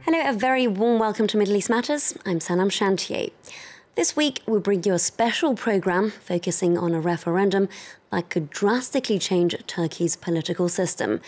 Hello, a very warm welcome to Middle East Matters. I'm Sanam Shantier. This week, we bring you a special programme focusing on a referendum that could drastically change Turkey's political system.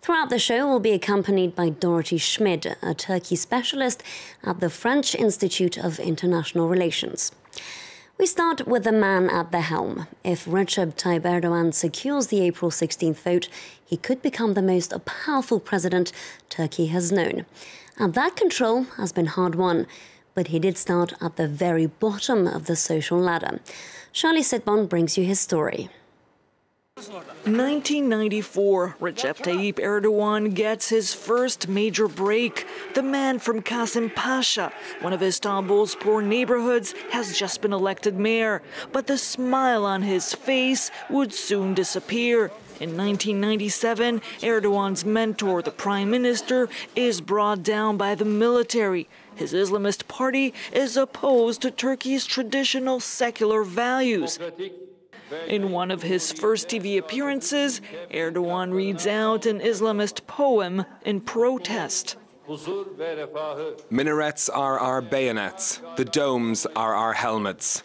Throughout the show, we'll be accompanied by Dorothée Schmid, a Turkey specialist at the French Institute of International Relations. We start with the man at the helm. If Recep Tayyip Erdogan secures the April 16th vote, he could become the most powerful president Turkey has known. And that control has been hard-won, but he did start at the very bottom of the social ladder. Charlie Sitbon brings you his story. 1994, Recep Tayyip Erdogan gets his first major break. The man from Kasımpaşa, one of Istanbul's poor neighborhoods, has just been elected mayor. But the smile on his face would soon disappear. In 1997, Erdogan's mentor, the prime minister, is brought down by the military. His Islamist party is opposed to Turkey's traditional secular values. In one of his first TV appearances, Erdogan reads out an Islamist poem in protest. Minarets are our bayonets, the domes are our helmets.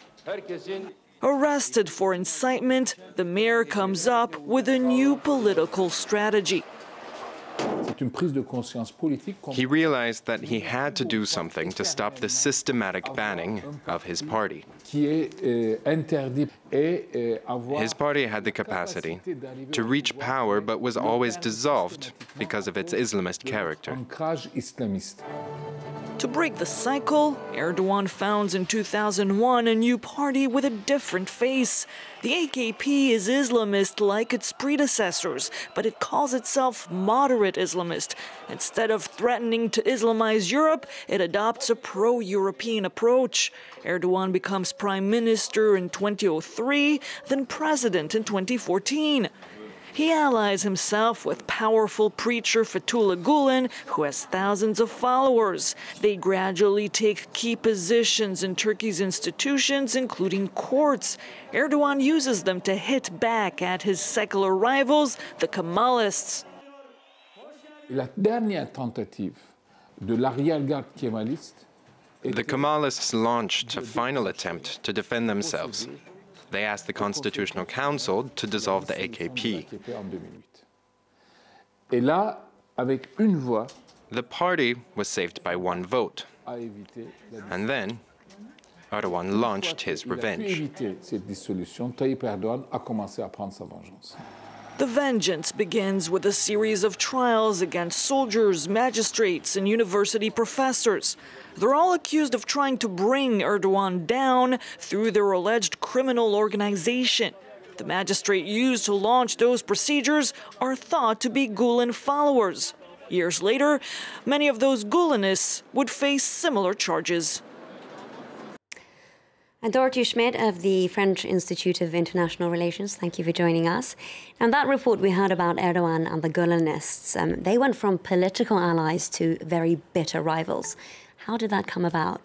Arrested for incitement, the mayor comes up with a new political strategy. He realized that he had to do something to stop the systematic banning of his party. His party had the capacity to reach power but was always dissolved because of its Islamist character. To break the cycle, Erdogan founds in 2001 a new party with a different face. The AKP is Islamist like its predecessors, but it calls itself moderate Islamist. Instead of threatening to Islamize Europe, it adopts a pro-European approach. Erdogan becomes prime minister in 2003, then president in 2014. He allies himself with powerful preacher Fethullah Gulen, who has thousands of followers. They gradually take key positions in Turkey's institutions, including courts. Erdogan uses them to hit back at his secular rivals, the Kemalists. The Kemalists launched a final attempt to defend themselves. They asked the Constitutional Council to dissolve the AKP. The party was saved by one vote. And then Erdogan launched his revenge. The vengeance begins with a series of trials against soldiers, magistrates, and university professors. They're all accused of trying to bring Erdogan down through their alleged criminal organization. The magistrate used to launch those procedures are thought to be Gulen followers. Years later, many of those Gulenists would face similar charges. And Dorothée Schmid of the French Institute of International Relations, thank you for joining us. And that report we heard about Erdogan and the Gulenists, they went from political allies to very bitter rivals. How did that come about?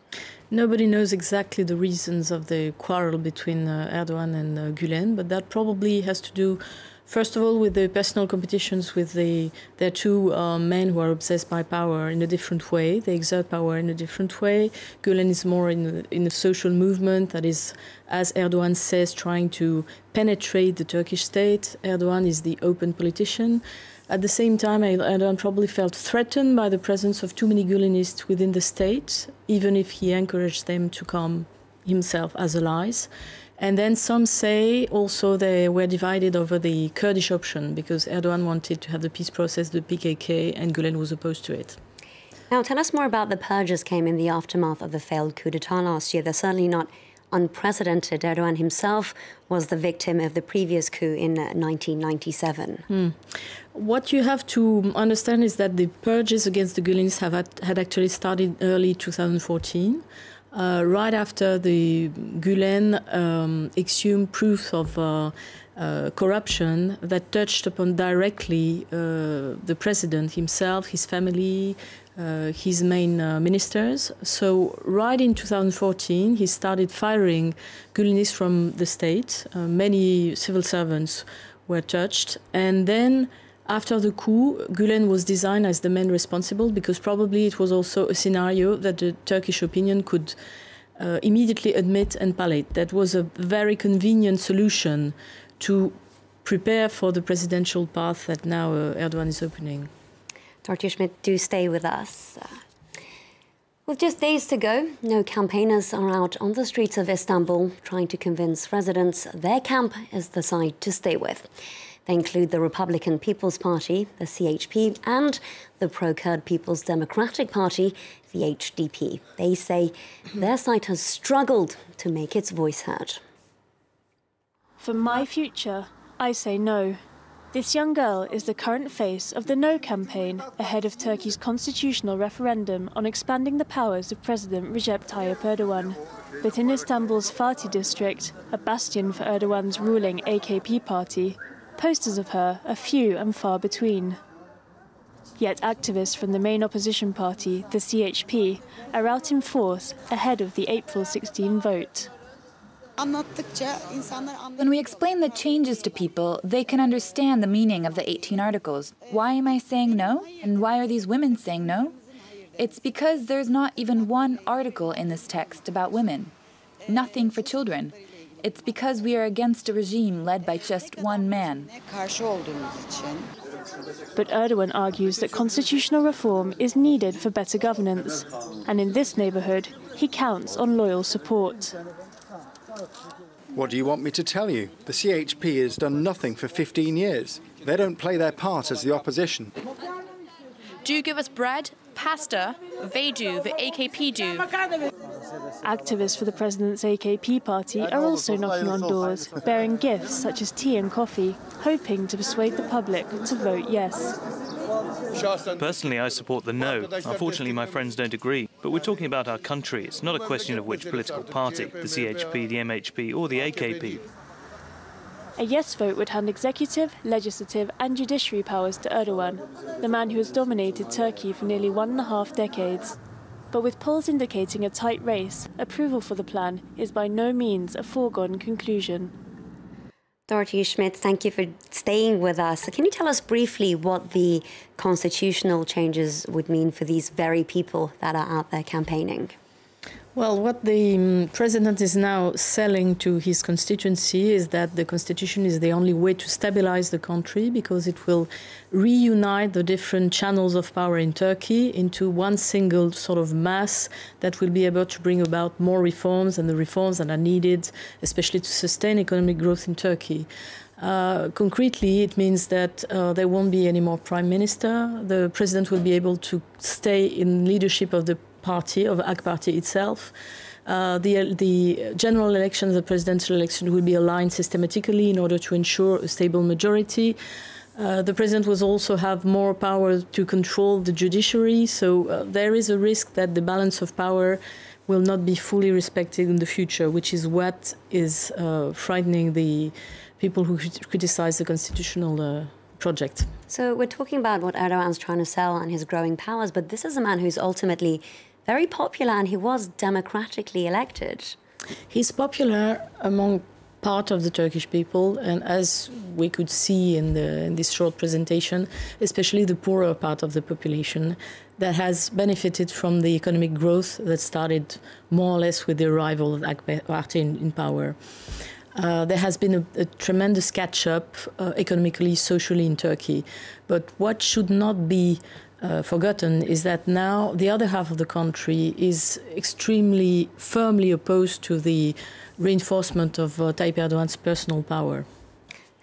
Nobody knows exactly the reasons of the quarrel between Erdogan and Gulen, but that probably has to do, first of all, with the personal competitions with their two men who are obsessed by power in a different way. They exert power in a different way. Gulen is more in a social movement that is, as Erdogan says, trying to penetrate the Turkish state. Erdogan is the open politician. At the same time, Erdogan probably felt threatened by the presence of too many Gulenists within the state, even if he encouraged them to come himself as allies. And then some say also they were divided over the Kurdish option, because Erdogan wanted to have the peace process, the PKK, and Gulen was opposed to it. Now, tell us more about the purges came in the aftermath of the failed coup d'etat last year. They're certainly not unprecedented. Erdogan himself was the victim of the previous coup in 1997. What you have to understand is that the purges against the Gulenists had actually started early 2014, right after the Gulen exhumed proof of corruption that touched upon directly the president himself, his family, his main ministers. So right in 2014, he started firing Gulenists from the state. Many civil servants were touched. And then After the coup, Gülen was designed as the man responsible because probably it was also a scenario that the Turkish opinion could immediately admit and palliate. That was a very convenient solution to prepare for the presidential path that now Erdogan is opening. Dorothée Schmid, do stay with us. With just days to go, no campaigners are out on the streets of Istanbul trying to convince residents their camp is the side to stay with. They include the Republican People's Party, the CHP, and the pro-Kurd People's Democratic Party, the HDP. They say their side has struggled to make its voice heard. For my future, I say no. This young girl is the current face of the No campaign ahead of Turkey's constitutional referendum on expanding the powers of President Recep Tayyip Erdogan. But in Istanbul's Fatih district, a bastion for Erdogan's ruling AKP party, posters of her are few and far between. Yet activists from the main opposition party, the CHP, are out in force ahead of the April 16 vote. When we explain the changes to people, they can understand the meaning of the 18 articles. Why am I saying no? And why are these women saying no? It's because there's not even one article in this text about women. Nothing for children. It's because we are against a regime led by just one man. But Erdogan argues that constitutional reform is needed for better governance. And in this neighbourhood, he counts on loyal support. What do you want me to tell you? The CHP has done nothing for 15 years. They don't play their part as the opposition. Do you give us bread, pasta? They do, the AKP do. Activists for the president's AKP party are also knocking on doors, bearing gifts such as tea and coffee, hoping to persuade the public to vote yes. Personally, I support the no. Unfortunately, my friends don't agree. But we're talking about our country. It's not a question of which political party, the CHP, the MHP or the AKP. A yes vote would hand executive, legislative and judiciary powers to Erdogan, the man who has dominated Turkey for nearly 1.5 decades. But with polls indicating a tight race, approval for the plan is by no means a foregone conclusion. Dorothée Schmid, thank you for staying with us. Can you tell us briefly what the constitutional changes would mean for these very people that are out there campaigning? Well, what the president is now selling to his constituency is that the constitution is the only way to stabilize the country because it will reunite the different channels of power in Turkey into one single sort of mass that will be able to bring about more reforms and the reforms that are needed, especially to sustain economic growth in Turkey. Concretely, it means that there won't be any more prime minister. The president will be able to stay in leadership of the party, of AK Party itself. The general elections, the presidential election will be aligned systematically in order to ensure a stable majority. The president will also have more power to control the judiciary, so there is a risk that the balance of power will not be fully respected in the future, which is what is frightening the people who criticize the constitutional project. So we're talking about what Erdogan's trying to sell and his growing powers, but this is a man who's ultimately very popular and he was democratically elected. He's popular among part of the Turkish people, and as we could see in this short presentation, especially the poorer part of the population that has benefited from the economic growth that started more or less with the arrival of AK Party in power. There has been a tremendous catch-up economically, socially in Turkey. But what should not be forgotten is that now the other half of the country is extremely firmly opposed to the reinforcement of Tayyip Erdogan's personal power.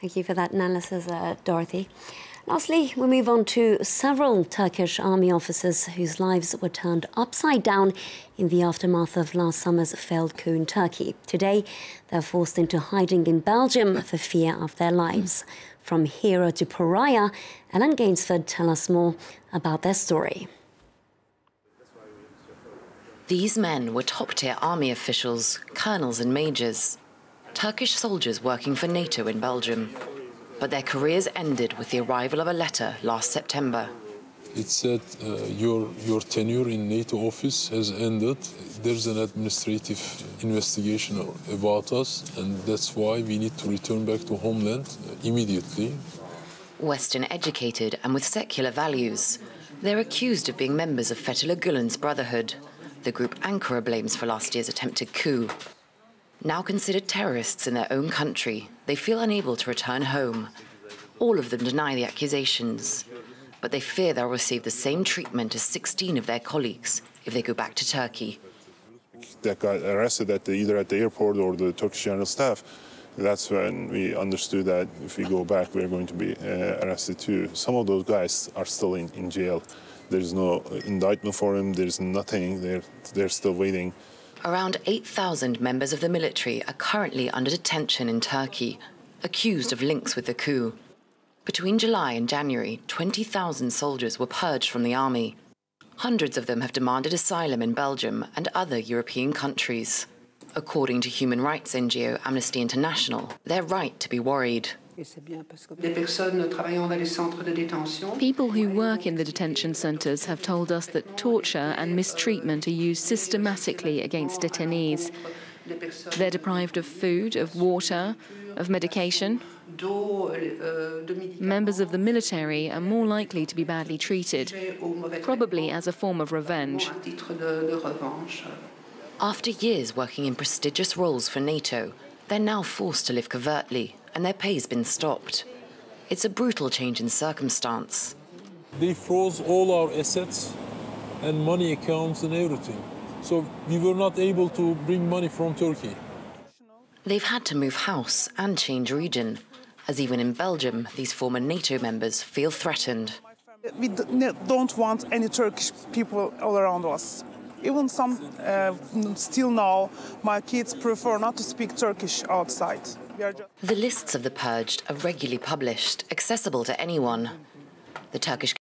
Thank you for that analysis, Dorothée. Lastly, we move on to several Turkish army officers whose lives were turned upside down in the aftermath of last summer's failed coup in Turkey. Today, they're forced into hiding in Belgium for fear of their lives. From hero to pariah, Ellen Gainsford tells us more about their story. These men were top-tier army officials, colonels and majors, Turkish soldiers working for NATO in Belgium. But their careers ended with the arrival of a letter last September. It said your tenure in NATO office has ended. There's an administrative investigation about us, and that's why we need to return back to homeland immediately. Western educated and with secular values, they're accused of being members of Fethullah Gulen's Brotherhood, the group Ankara blames for last year's attempted coup. Now considered terrorists in their own country, they feel unable to return home. All of them deny the accusations, but they fear they'll receive the same treatment as 16 of their colleagues if they go back to Turkey. That got arrested either at the airport or the Turkish general staff. That's when we understood that if we go back, we're going to be arrested too. Some of those guys are still in jail. There's no indictment for them. There's nothing. They're still waiting. Around 8,000 members of the military are currently under detention in Turkey, accused of links with the coup. Between July and January, 20,000 soldiers were purged from the army. Hundreds of them have demanded asylum in Belgium and other European countries. According to human rights NGO Amnesty International, they're right to be worried. People who work in the detention centres have told us that torture and mistreatment are used systematically against detainees. They're deprived of food, of water, of medication. Members of the military are more likely to be badly treated, probably as a form of revenge. After years working in prestigious roles for NATO, they're now forced to live covertly, and their pay's been stopped. It's a brutal change in circumstance. They froze all our assets and money accounts and everything. So we were not able to bring money from Turkey. They've had to move house and change region, as even in Belgium, these former NATO members feel threatened. We don't want any Turkish people all around us. Even some, still now, my kids prefer not to speak Turkish outside. The lists of the purged are regularly published, accessible to anyone. The Turkish